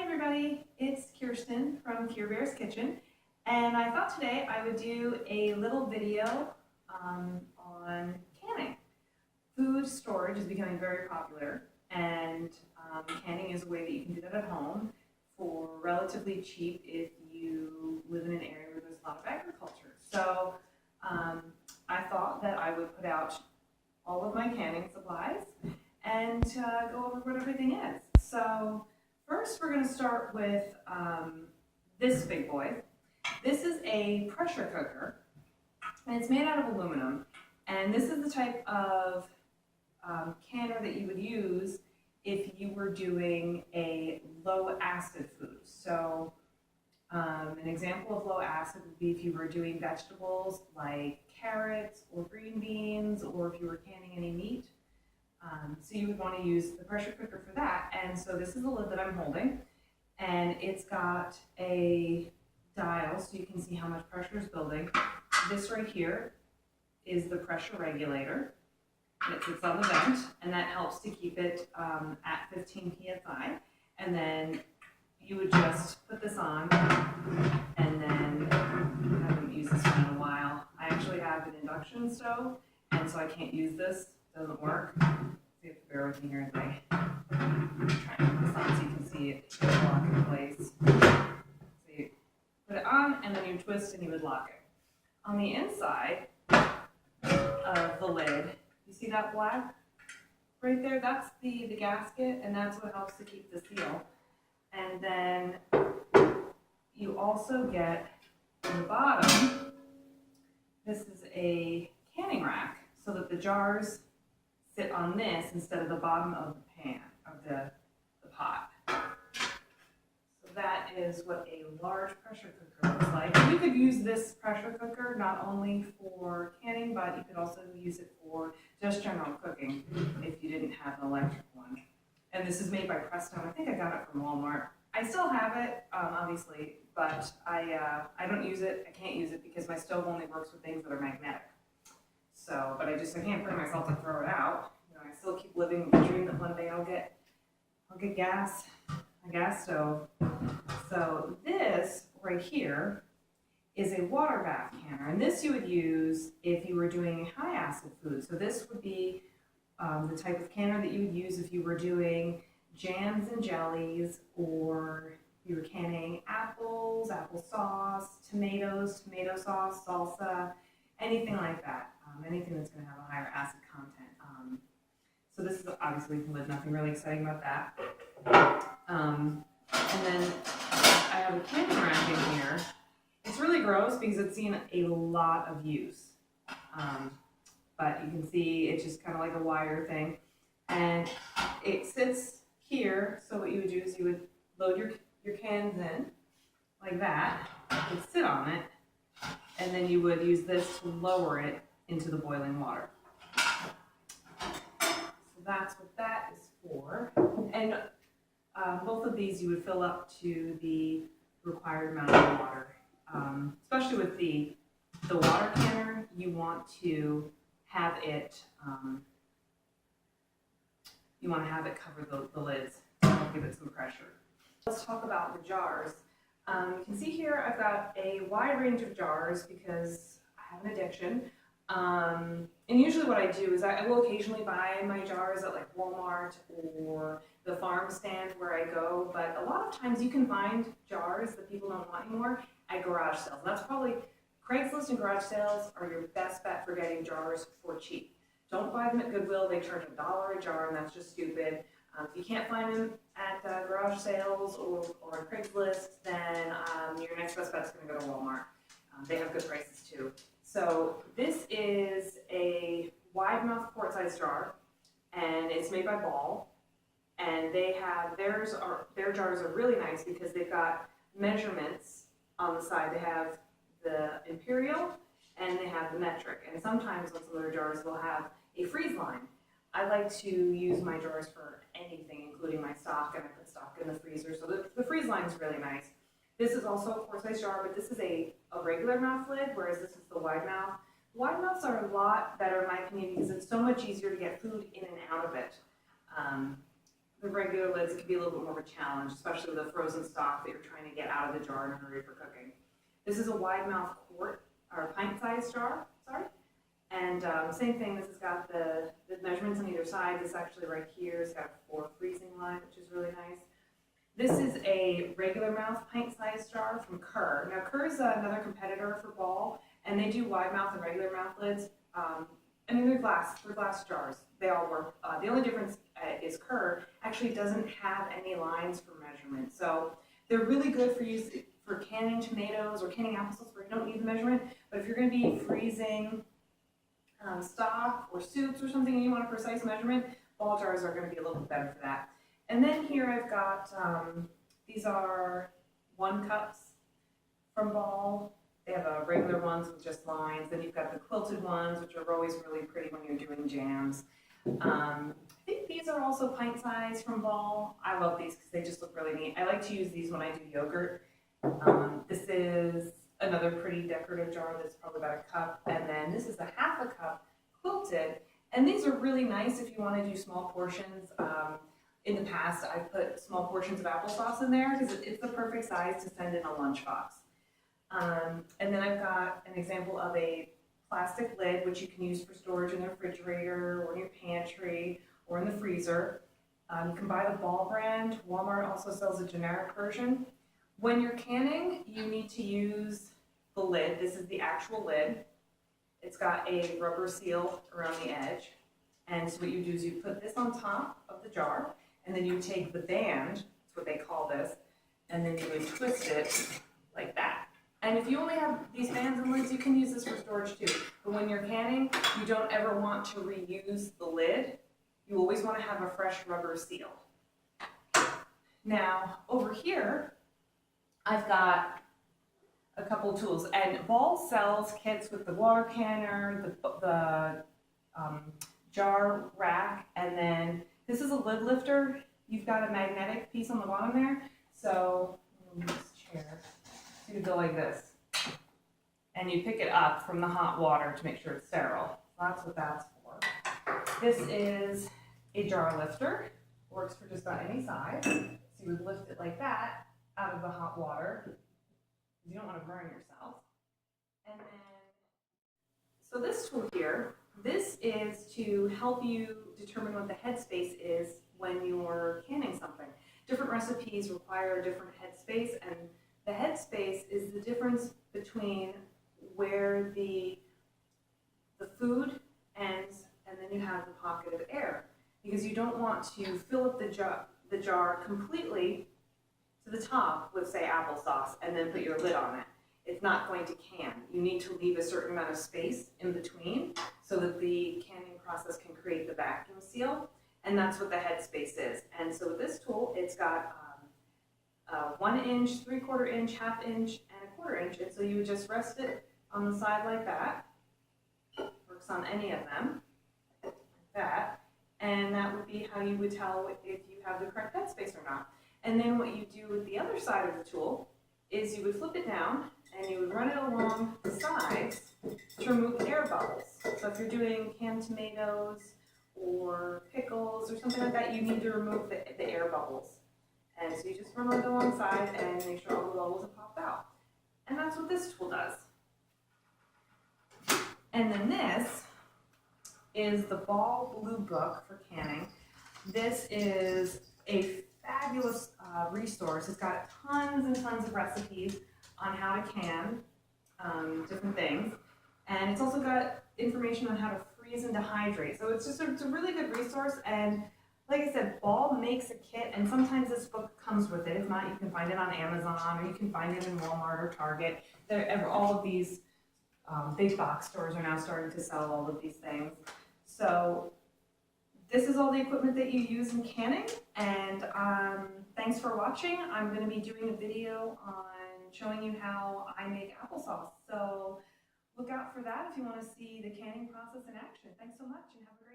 everybody, it's Kirsten from Cure Bear's Kitchen, and I thought today I would do a little video on canning. Food storage is becoming very popular, and canning is a way that you can do that at home for relatively cheap if you live in an area where there's a lot of agriculture. So I thought that I would put out all of my canning supplies and go over what everything is. So first, we're going to start with this big boy. This is a pressure cooker, and it's made out of aluminum. And this is the type of canner that you would use if you were doing a low acid food. So an example of low acid would be if you were doing vegetables like carrots or green beans, or if you were canning any meat. So you would want to use the pressure cooker for that. And so this is the lid that I'm holding, and it's got a dial so you can see how much pressure is building. This right here is the pressure regulator, and it sits on the vent, and that helps to keep it at 15 psi. And then you would just put this on, and then I haven't used this one in a while. I actually have an induction stove, and so I can't use this. It doesn't work. So you have to bear with me here as I try and put this on so you can see it lock in place. So you put it on, and then you twist and you would lock it. On the inside of the lid, you see that black right there? That's the gasket, and that's what helps to keep the seal. And then you also get on the bottom, this is a canning rack so that the jars sit on this instead of the bottom of the pan, of the pot. So that is what a large pressure cooker looks like. You could use this pressure cooker not only for canning, but you could also use it for just general cooking if you didn't have an electric one. And this is made by Presto. I think I got it from Walmart. I still have it, obviously, but I don't use it. I can't use it because my stove only works with things that are magnetic. So, but I can't bring myself to throw it out. You know, I still keep living the dream that one day I'll get a gas stove. So this right here is a water bath canner, and this you would use if you were doing high acid food. So this would be the type of canner that you would use if you were doing jams and jellies, or you were canning apples, applesauce, tomatoes, tomato sauce, salsa, anything like that. Anything that's going to have a higher acid content. So this is obviously with nothing really exciting about that. And then I have a canning rack in here. It's really gross because it's seen a lot of use. But you can see it's just kind of like a wire thing. And it sits here, so what you would do is you would load your cans in like that. You'd sit on it, and then you would use this to lower it into the boiling water. So that's what that is for. And both of these you would fill up to the required amount of water. Especially with the water canner, you want to have it cover the lids to help give it some pressure. Let's talk about the jars. You can see here I've got a wide range of jars because I have an addiction. And usually what I do is I will occasionally buy my jars at like Walmart or the farm stand where I go, but a lot of times you can find jars that people don't want anymore at garage sales. That's probably, Craigslist and garage sales are your best bet for getting jars for cheap. Don't buy them at Goodwill. They charge $1 a jar, and that's just stupid. If you can't find them at garage sales or Craigslist, then your next best bet is going to go to Walmart. They have good prices too. So this is a wide mouth quart size jar, and it's made by Ball. And they have their jars are really nice because they've got measurements on the side. They have the imperial and they have the metric. And sometimes on some of their jars will have a freeze line. I like to use my jars for anything, including my stock, and I put stock in the freezer. So the freeze line is really nice. This is also a quart size jar, but this is a regular mouth lid, whereas this is the wide mouth. Wide mouths are a lot better in my opinion because it's so much easier to get food in and out of it. the regular lids, it can be a little bit more of a challenge, especially with the frozen stock that you're trying to get out of the jar in a hurry for cooking. This is a wide mouth quart, or pint-sized jar, sorry. And same thing, this has got the measurements on either side. This actually right here has got a freezing line, which is really nice. This is a regular mouth pint-sized jar from Kerr. Now Kerr is another competitor for Ball, and they do wide mouth and regular mouth lids. I mean, they're glass jars. They all work. The only difference is Kerr actually doesn't have any lines for measurement. So they're really good for use for canning tomatoes or canning applesauce where you don't need the measurement. But if you're going to be freezing stock or soups or something and you want a precise measurement, Ball jars are going to be a little bit better for that. And then here I've got, these are 1 cups from Ball. They have regular ones with just lines. Then you've got the quilted ones, which are always really pretty when you're doing jams. I think these are also pint size from Ball. I love these because they just look really neat. I like to use these when I do yogurt. This is another pretty decorative jar that's probably about 1 cup. And then this is a 1/2 cup quilted. And these are really nice if you want to do small portions. In the past, I've put small portions of applesauce in there because it's the perfect size to send in a lunchbox. And then I've got an example of a plastic lid, which you can use for storage in the refrigerator or in your pantry or in the freezer. You can buy the Ball brand. Walmart also sells a generic version. When you're canning, you need to use the lid. This is the actual lid. It's got a rubber seal around the edge. And so what you do is you put this on top of the jar, and then you take the band, that's what they call this, and then you would twist it like that. And if you only have these bands and lids, you can use this for storage too. But when you're canning, you don't ever want to reuse the lid. You always want to have a fresh rubber seal. Now, over here, I've got a couple of tools. And Ball sells kits with the water canner, the jar rack, and then this is a lid lifter. You've got a magnetic piece on the bottom there. So, this chair. So you go like this, and you pick it up from the hot water to make sure it's sterile. That's what that's for. This is a jar lifter. Works for just about any size. So you would lift it like that out of the hot water. You don't want to burn yourself. And then, so this tool here, this is to help you determine what the headspace is when you're canning something. Different recipes require a different headspace, and the headspace is the difference between where the food ends and then you have the pocket of air. Because you don't want to fill up the jar completely to the top with, say, applesauce and then put your lid on it. It's not going to can. You need to leave a certain amount of space in between so that the canning process can create the vacuum seal, and that's what the headspace is. And so with this tool, it's got 1 inch, 3/4 inch, 1/2 inch, and 1/4 inch, and so you would just rest it on the side like that. Works on any of them, like that, and that would be how you would tell if you have the correct headspace or not. And then what you do with the other side of the tool is you would flip it down and you would run it along the sides to remove air bubbles. So if you're doing canned tomatoes or pickles or something like that, you need to remove the air bubbles. And so you just run it alongside and make sure all the bubbles have popped out. And that's what this tool does. And then this is the Ball Blue Book for canning. This is a fabulous resource. It's got tons and tons of recipes on how to can different things. And it's also got information on how to freeze and dehydrate. So it's a really good resource. And like I said, Ball makes a kit, and sometimes this book comes with it. If not, you can find it on Amazon, or you can find it in Walmart or Target. All of these big box stores are now starting to sell all of these things. So this is all the equipment that you use in canning, and thanks for watching. I'm going to be doing a video on showing you how I make applesauce. So look out for that if you want to see the canning process in action. Thanks so much, and have a great day.